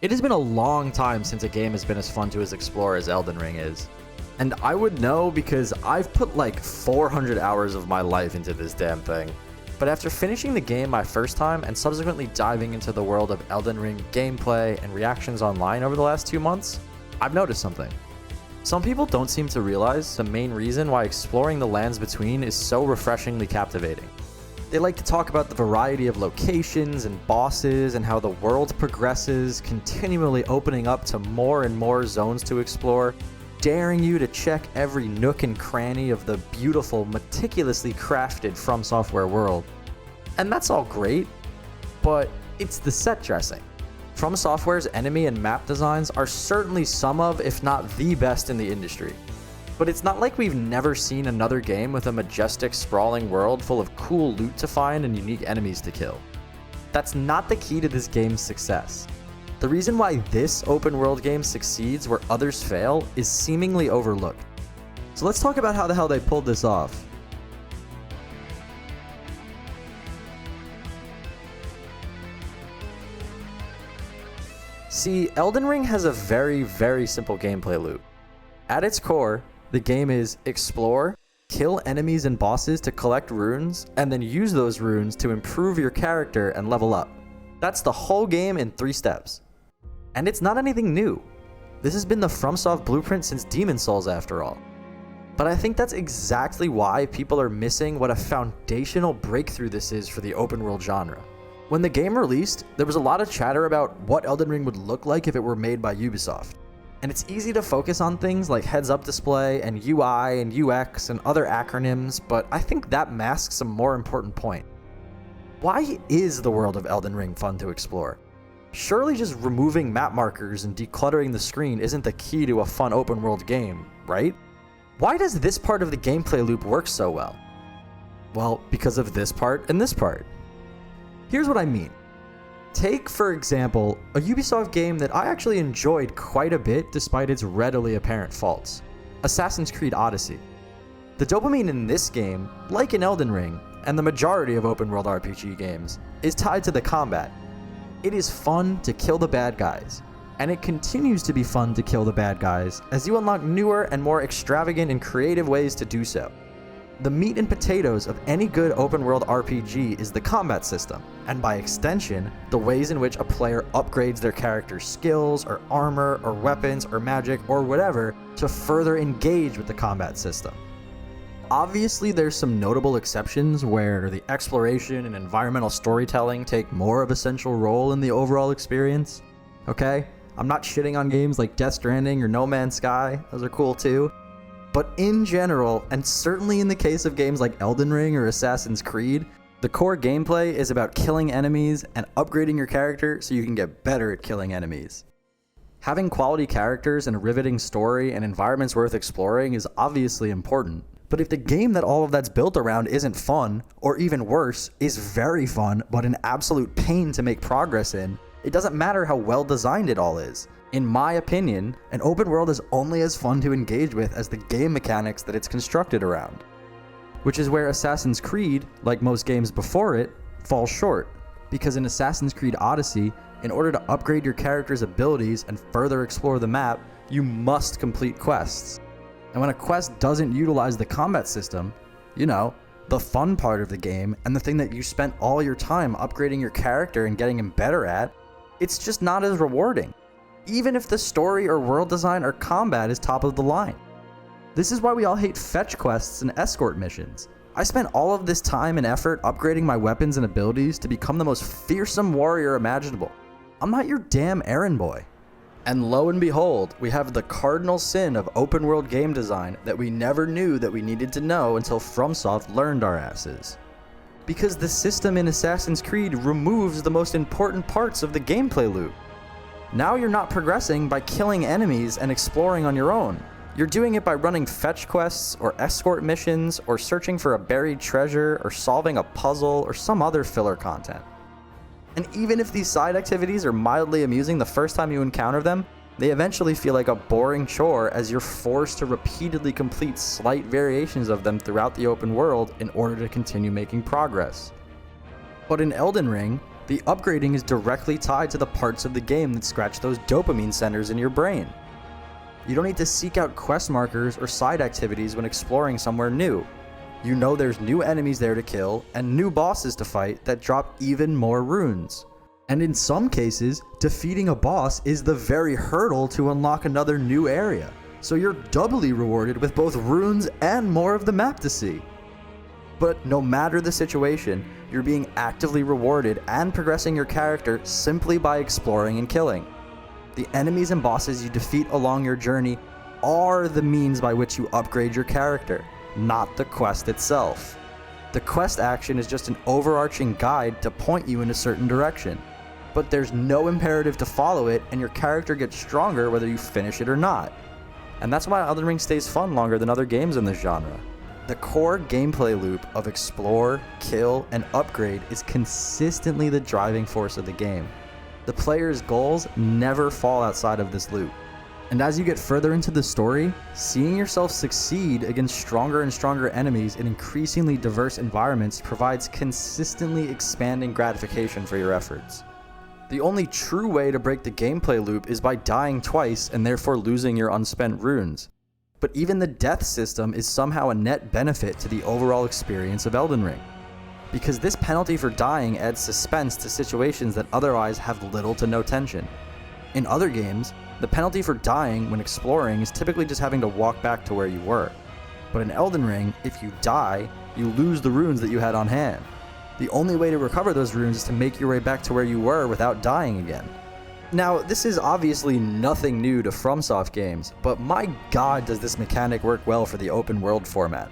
It has been a long time since a game has been as fun to explore as Elden Ring is. And I would know because I've put like 400 hours of my life into this damn thing. But after finishing the game my first time and subsequently diving into the world of Elden Ring gameplay and reactions online over the last 2 months, I've noticed something. Some people don't seem to realize the main reason why exploring the lands between is so refreshingly captivating. They like to talk about the variety of locations and bosses and how the world progresses, continually opening up to more and more zones to explore, daring you to check every nook and cranny of the beautiful, meticulously crafted From Software world. And that's all great, but it's the set dressing. From Software's enemy and map designs are certainly some of, if not the best in the industry. But it's not like we've never seen another game with a majestic, sprawling world full of cool loot to find and unique enemies to kill. That's not the key to this game's success. The reason why this open world game succeeds where others fail is seemingly overlooked. So let's talk about how the hell they pulled this off. See, Elden Ring has a very, very simple gameplay loop. At its core, the game is explore, kill enemies and bosses to collect runes, and then use those runes to improve your character and level up. That's the whole game in 3 steps. And it's not anything new. This has been the FromSoft blueprint since Demon's Souls after all. But I think that's exactly why people are missing what a foundational breakthrough this is for the open world genre. When the game released, there was a lot of chatter about what Elden Ring would look like if it were made by Ubisoft. And it's easy to focus on things like heads-up display and UI and UX and other acronyms, but I think that masks a more important point. Why is the world of Elden Ring fun to explore? Surely just removing map markers and decluttering the screen isn't the key to a fun open world game, right? Why does this part of the gameplay loop work so well? Well, because of this part and this part. Here's what I mean. Take, for example, a Ubisoft game that I actually enjoyed quite a bit despite its readily apparent faults. Assassin's Creed Odyssey. The dopamine in this game, like in Elden Ring, and the majority of open-world RPG games, is tied to the combat. It is fun to kill the bad guys, and it continues to be fun to kill the bad guys as you unlock newer and more extravagant and creative ways to do so. The meat and potatoes of any good open-world RPG is the combat system, and by extension, the ways in which a player upgrades their character's skills, or armor, or weapons, or magic, or whatever to further engage with the combat system. Obviously, there's some notable exceptions where the exploration and environmental storytelling take more of a central role in the overall experience. Okay? I'm not shitting on games like Death Stranding or No Man's Sky, those are cool too. But in general, and certainly in the case of games like Elden Ring or Assassin's Creed, the core gameplay is about killing enemies and upgrading your character so you can get better at killing enemies. Having quality characters and a riveting story and environments worth exploring is obviously important. But if the game that all of that's built around isn't fun, or even worse, is very fun but an absolute pain to make progress in, it doesn't matter how well designed it all is. In my opinion, an open world is only as fun to engage with as the game mechanics that it's constructed around. Which is where Assassin's Creed, like most games before it, falls short. Because in Assassin's Creed Odyssey, in order to upgrade your character's abilities and further explore the map, you must complete quests. And when a quest doesn't utilize the combat system, you know, the fun part of the game and the thing that you spent all your time upgrading your character and getting him better at, it's just not as rewarding. Even if the story or world design or combat is top of the line. This is why we all hate fetch quests and escort missions. I spent all of this time and effort upgrading my weapons and abilities to become the most fearsome warrior imaginable. I'm not your damn errand boy. And lo and behold, we have the cardinal sin of open world game design that we never knew that we needed to know until FromSoft learned our asses. Because the system in Assassin's Creed removes the most important parts of the gameplay loop. Now you're not progressing by killing enemies and exploring on your own. You're doing it by running fetch quests or escort missions or searching for a buried treasure or solving a puzzle or some other filler content. And even if these side activities are mildly amusing the first time you encounter them, they eventually feel like a boring chore as you're forced to repeatedly complete slight variations of them throughout the open world in order to continue making progress. But in Elden Ring, The upgrading is directly tied to the parts of the game that scratch those dopamine centers in your brain. You don't need to seek out quest markers or side activities when exploring somewhere new. You know there's new enemies there to kill and new bosses to fight that drop even more runes. And in some cases, defeating a boss is the very hurdle to unlock another new area. So you're doubly rewarded with both runes and more of the map to see. But no matter the situation, you're being actively rewarded and progressing your character simply by exploring and killing. The enemies and bosses you defeat along your journey are the means by which you upgrade your character, not the quest itself. The quest action is just an overarching guide to point you in a certain direction, but there's no imperative to follow it, and your character gets stronger whether you finish it or not. And that's why Elden Ring stays fun longer than other games in this genre. The core gameplay loop of explore, kill, and upgrade is consistently the driving force of the game. The player's goals never fall outside of this loop. And as you get further into the story, seeing yourself succeed against stronger and stronger enemies in increasingly diverse environments provides consistently expanding gratification for your efforts. The only true way to break the gameplay loop is by dying twice and therefore losing your unspent runes. But even the death system is somehow a net benefit to the overall experience of Elden Ring, because this penalty for dying adds suspense to situations that otherwise have little to no tension. In other games, the penalty for dying when exploring is typically just having to walk back to where you were. But in Elden Ring, if you die, you lose the runes that you had on hand. The only way to recover those runes is to make your way back to where you were without dying again. Now, this is obviously nothing new to FromSoft games, but my god does this mechanic work well for the open world format.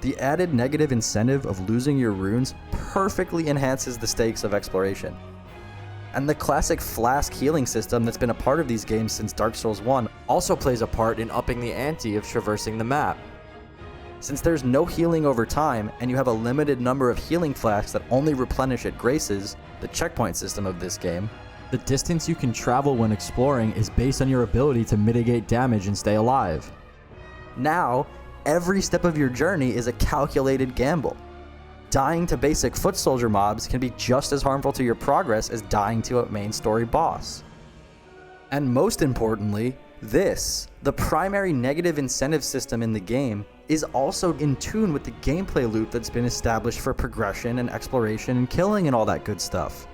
The added negative incentive of losing your runes perfectly enhances the stakes of exploration. And the classic flask healing system that's been a part of these games since Dark Souls 1 also plays a part in upping the ante of traversing the map. Since there's no healing over time, and you have a limited number of healing flasks that only replenish at graces, the checkpoint system of this game, the distance you can travel when exploring is based on your ability to mitigate damage and stay alive. Now, every step of your journey is a calculated gamble. Dying to basic foot soldier mobs can be just as harmful to your progress as dying to a main story boss. And most importantly, the primary negative incentive system in the game, is also in tune with the gameplay loop that's been established for progression and exploration and killing and all that good stuff.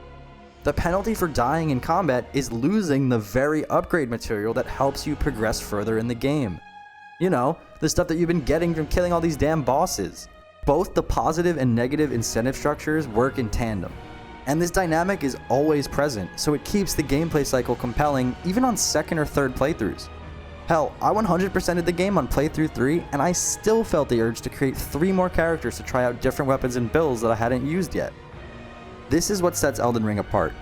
The penalty for dying in combat is losing the very upgrade material that helps you progress further in the game. You know, the stuff that you've been getting from killing all these damn bosses. Both the positive and negative incentive structures work in tandem. And this dynamic is always present, so it keeps the gameplay cycle compelling even on second or third playthroughs. Hell, I 100%ed the game on playthrough 3, and I still felt the urge to create 3 more characters to try out different weapons and builds that I hadn't used yet. This is what sets Elden Ring apart.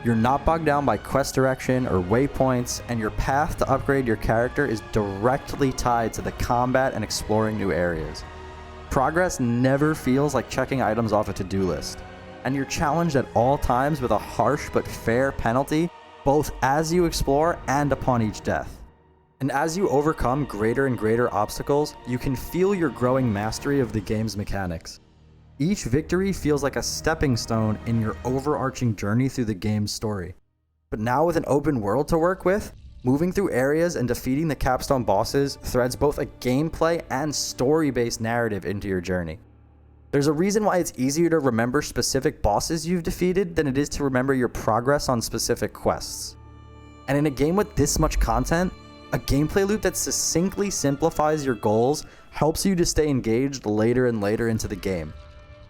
You're not bogged down by quest direction or waypoints, and your path to upgrade your character is directly tied to the combat and exploring new areas. Progress never feels like checking items off a to-do list, and you're challenged at all times with a harsh but fair penalty, both as you explore and upon each death. And as you overcome greater and greater obstacles, you can feel your growing mastery of the game's mechanics. Each victory feels like a stepping stone in your overarching journey through the game's story. But now with an open world to work with, moving through areas and defeating the capstone bosses threads both a gameplay and story-based narrative into your journey. There's a reason why it's easier to remember specific bosses you've defeated than it is to remember your progress on specific quests. And in a game with this much content, a gameplay loop that succinctly simplifies your goals helps you to stay engaged later and later into the game.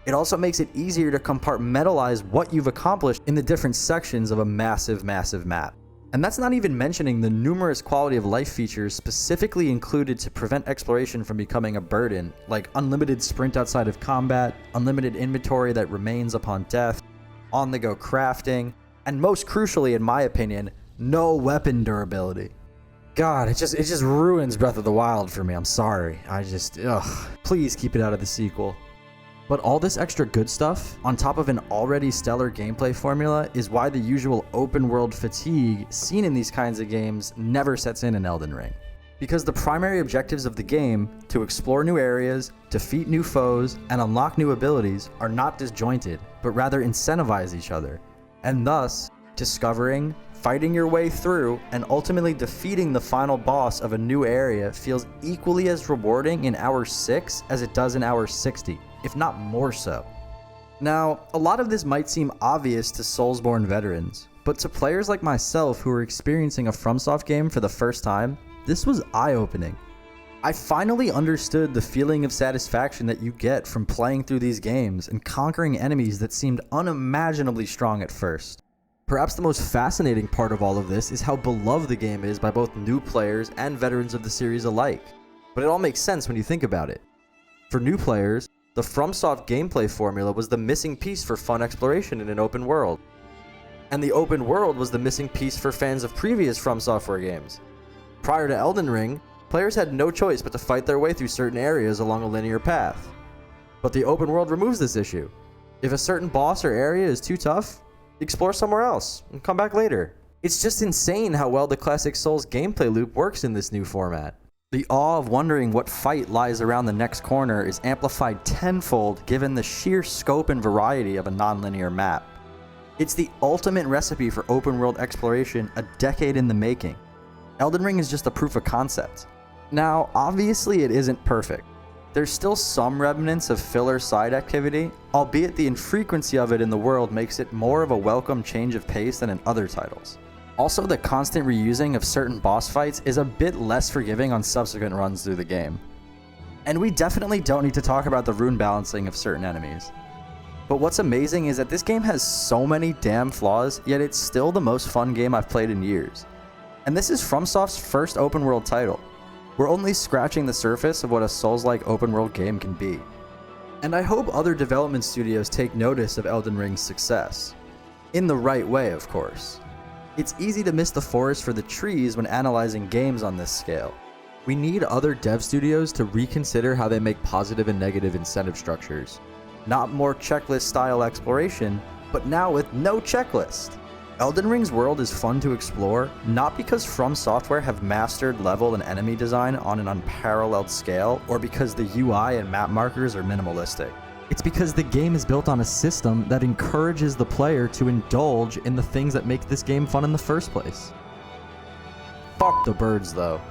It also makes it easier to compartmentalize what you've accomplished in the different sections of a massive map. And that's not even mentioning the numerous quality of life features specifically included to prevent exploration from becoming a burden, like unlimited sprint outside of combat, unlimited inventory that remains upon death, on-the-go crafting, and most crucially in my opinion, no weapon durability. God, it just ruins Breath of the Wild for me. I'm sorry. Please keep it out of the sequel. But all this extra good stuff, on top of an already stellar gameplay formula, is why the usual open world fatigue seen in these kinds of games never sets in Elden Ring. Because the primary objectives of the game, to explore new areas, defeat new foes, and unlock new abilities, are not disjointed, but rather incentivize each other. and thus discovering, fighting your way through, and ultimately defeating the final boss of a new area feels equally as rewarding in hour 6 as it does in hour 60, if not more so. Now, a lot of this might seem obvious to Soulsborne veterans, but to players like myself who are experiencing a FromSoft game for the first time, this was eye-opening. I finally understood the feeling of satisfaction that you get from playing through these games and conquering enemies that seemed unimaginably strong at first. Perhaps the most fascinating part of all of this is how beloved the game is by both new players and veterans of the series alike. But it all makes sense when you think about it. For new players, the FromSoft gameplay formula was the missing piece for fun exploration in an open world. And the open world was the missing piece for fans of previous From Software games. Prior to Elden Ring, players had no choice but to fight their way through certain areas along a linear path. But the open world removes this issue. If a certain boss or area is too tough, explore somewhere else and come back later. It's just insane how well the classic Souls gameplay loop works in this new format. The awe of wondering what fight lies around the next corner is amplified tenfold given the sheer scope and variety of a non-linear map. It's the ultimate recipe for open world exploration a decade in the making. Elden Ring is just a proof of concept. Now, obviously it isn't perfect. There's still some remnants of filler side activity, albeit the infrequency of it in the world makes it more of a welcome change of pace than in other titles. Also, the constant reusing of certain boss fights is a bit less forgiving on subsequent runs through the game. And we definitely don't need to talk about the rune balancing of certain enemies. But what's amazing is that this game has so many damn flaws, yet it's still the most fun game I've played in years. And this is FromSoft's first open world title. We're only scratching the surface of what a Souls-like open world game can be. And I hope other development studios take notice of Elden Ring's success. In the right way, of course. It's easy to miss the forest for the trees when analyzing games on this scale. We need other dev studios to reconsider how they make positive and negative incentive structures. Not more checklist-style exploration, but now with no checklist. Elden Ring's world is fun to explore, not because From Software have mastered level and enemy design on an unparalleled scale, or because the UI and map markers are minimalistic. It's because the game is built on a system that encourages the player to indulge in the things that make this game fun in the first place. Fuck the birds, though.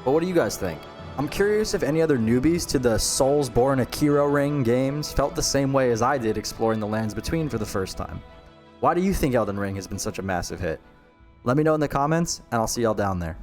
But what do you guys think? I'm curious if any other newbies to the Soulsborne Akira Ring games felt the same way as I did exploring the lands between for the first time. Why do you think Elden Ring has been such a massive hit? Let me know in the comments, and I'll see y'all down there.